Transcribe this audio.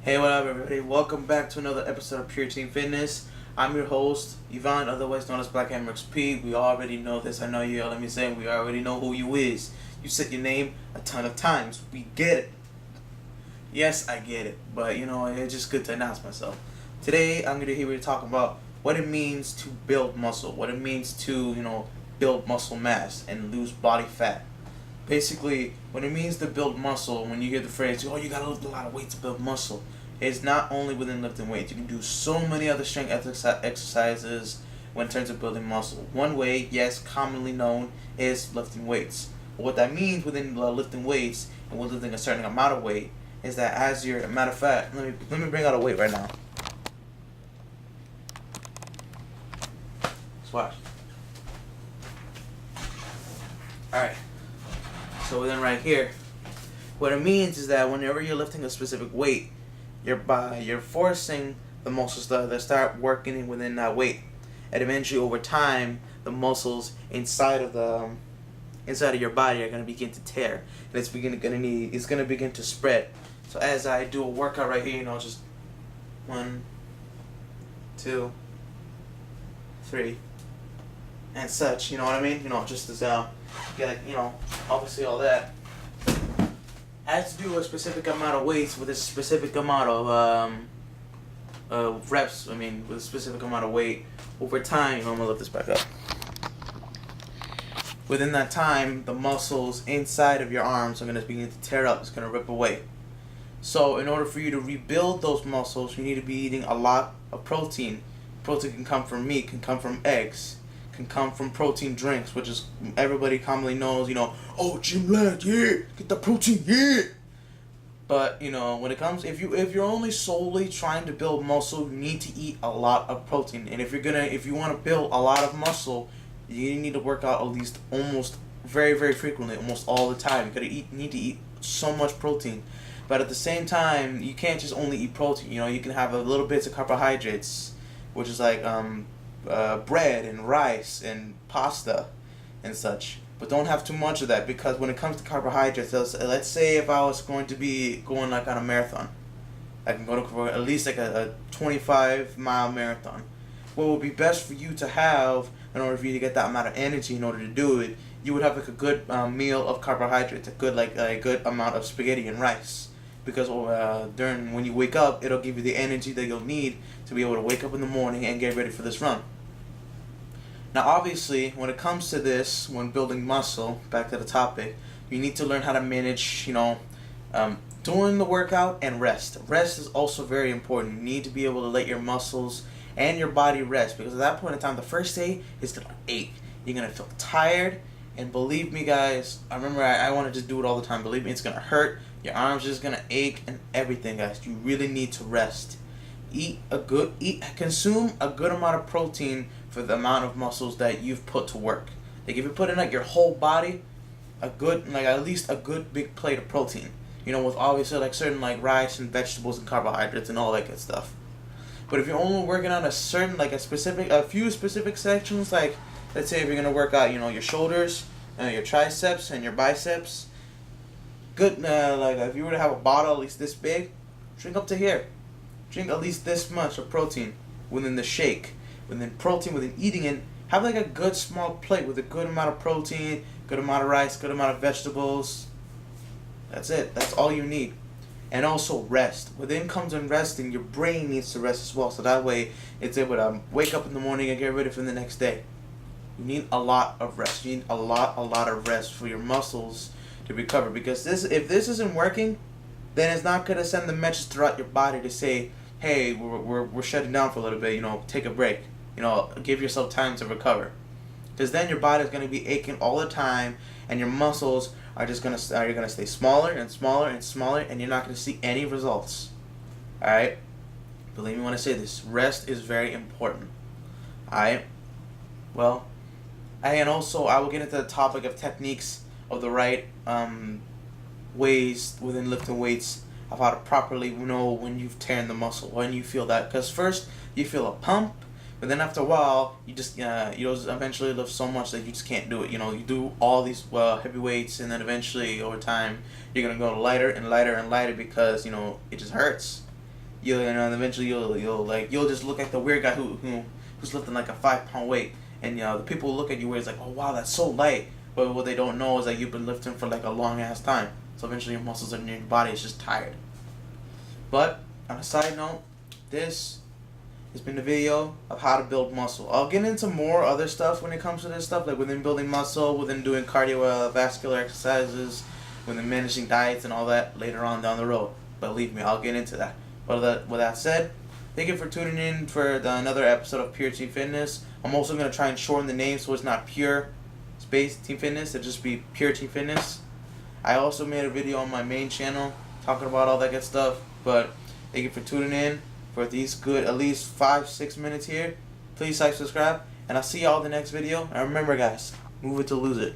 Hey, what up, everybody? Welcome back to another episode of PT1 Fitness. I'm your host, Yvonne, otherwise known as Black Hammer XP. We already know this. I know you. Let me say, we already know who you is. You said your name a ton of times. We get it. Yes, I get it. But, it's just good to announce myself. Today, I'm going to hear you talk about what it means to build muscle. What it means to, build muscle mass and lose body fat. Basically, when it means to build muscle, when you hear the phrase, oh, you gotta lift a lot of weight to build muscle, it's not only within lifting weights. You can do so many other strength exercises when in terms of building muscle. One way, yes, commonly known, is lifting weights. But what that means within lifting weights and with lifting a certain amount of weight is that as your, matter of fact, let me bring out a weight right now. Let's watch. Alright. So then right here, what it means is that whenever you're lifting a specific weight, you're forcing the muscles to start working within that weight, and eventually over time, the muscles inside of your body are going to begin to tear, and it's going to begin to spread. So as I do a workout right here, just 1, 2, 3, and such. You know what I mean? Just as get obviously all that. I have to do a specific amount of weights with a specific amount of reps. With a specific amount of weight over time. I'm gonna lift this back up. Within that time, the muscles inside of your arms are gonna begin to tear up. It's gonna rip away. So, in order for you to rebuild those muscles, you need to be eating a lot of protein. Protein can come from meat, can come from eggs, can come from protein drinks, which is everybody commonly knows, oh, gym lad, yeah, get the protein, yeah. But when it comes, if you're only solely trying to build muscle, you need to eat a lot of protein. And if you want to build a lot of muscle, you need to work out at least almost very, very frequently, almost all the time. You need to eat so much protein. But at the same time, you can't just only eat protein. You can have a little bits of carbohydrates, which is like bread and rice and pasta and such, but don't have too much of that, because when it comes to carbohydrates, let's say if I was going to be going like on a marathon, I can go to at least like a 25-mile marathon. What would be best for you to have in order for you to get that amount of energy in order to do it, you would have like a good meal of carbohydrates, a good amount of spaghetti and rice, because during when you wake up, it'll give you the energy that you'll need to be able to wake up in the morning and get ready for this run. Now, obviously, when it comes to this, when building muscle, back to the topic, you need to learn how to manage, during the workout and rest. Rest is also very important. You need to be able to let your muscles and your body rest, because at that point in time, the first day is going to ache. You're going to feel tired, and believe me, guys, I remember I wanted to do it all the time. Believe me, it's going to hurt. Your arms are just going to ache and everything, guys. You really need to rest. Consume a good amount of protein for the amount of muscles that you've put to work. Like if you put in like your whole body, at least a good big plate of protein. With obviously like certain like rice and vegetables and carbohydrates and all that good stuff. But if you're only working on a few specific sections, like let's say if you're gonna work out, your shoulders, your triceps and your biceps, good. Like if you were to have a bottle at least this big, drink up to here. Drink at least this much of protein within the shake. Within eating it, have like a good small plate with a good amount of protein, good amount of rice, good amount of vegetables. That's it. That's all you need. And also rest. Within comes in resting, your brain needs to rest as well. So that way it's able to wake up in the morning and get ready for the next day. You need a lot of rest. You need a lot of rest for your muscles to recover. Because if this isn't working, then it's not going to send the message throughout your body to say, hey, we're shutting down for a little bit, take a break. Give yourself time to recover. Because then your body is going to be aching all the time, and your muscles are just going to stay smaller and smaller and smaller, and you're not going to see any results. Alright? Believe me when I say this, rest is very important. Alright? Well, and also I will get into the topic of techniques of the right ways within lifting weights of how to properly know when you've torn the muscle, when you feel that. Because first you feel a pump, but then after a while you just eventually lift so much that you just can't do it. You do all these heavy weights, and then eventually over time you're gonna go lighter and lighter and lighter because it just hurts. eventually you'll just look like the weird guy who's lifting like a 5 pound weight, and the people look at you where it's like, oh wow, that's so light. But what they don't know is that you've been lifting for like a long ass time. So eventually your muscles in your body is just tired. But on a side note, this has been a video of how to build muscle. I'll get into more other stuff when it comes to this stuff, like within building muscle, within doing cardiovascular exercises, within managing diets and all that later on down the road. Believe me, I'll get into that. But with that said, thank you for tuning in for another episode of Pure Team Fitness. I'm also going to try and shorten the name so it's not Pure Space Team Fitness. It'll just be Pure Team Fitness. I also made a video on my main channel talking about all that good stuff. But thank you for tuning in for these good at least 5-6 minutes here. Please like, subscribe, and I'll see y'all in the next video. And remember guys, move it to lose it.